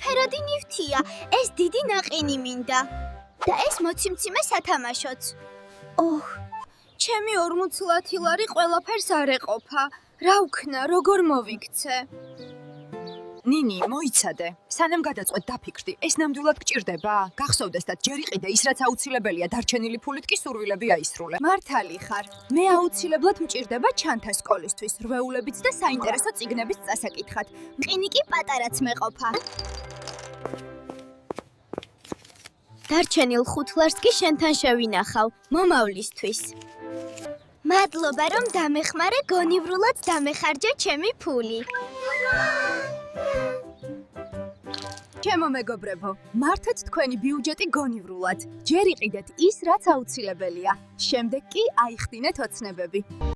ყველაფერადი ნივთია. ეს დიდი ნაყინი მინდა. და ეს მოციმციმე სათამაშოც. ოჰ, ჩემი 50 ლარი ყველაფერს არ ეყოფა. რა ვქნა, როგორ მოვიქცე? ნინი, მოიცადე. სანამ გადაწყვეტ დაფიქრდი, ეს ნამდვილად გჭირდება? გახსოვდეს და ჯერ იყიდე ის, რაც აუცილებელია, დარჩენილი ფულით კი სურვილები აისრულე. მართალი ხარ. მე აუცილებლად მჭირდება ჩანთა სკოლისთვის, რვეულებიც და საინტერესო წიგნების წასაკითხად. მყინი კი პატარაც მეყოფა. დარჩენილ 5 ლარს კი შენთან შევინახავ, მომავლისთვის. მადლობა, რომ დამეხმარე, გონივრულად დამეხარჯა ჩემი ფული. ჩემო მეგობრებო, მართაც თქვენი ბიუჯეტი გონივრულად. ჯერ იყიდეთ ის, რაც აუცილებელია. შემდეგ კი აიხდინეთ ოცნებები.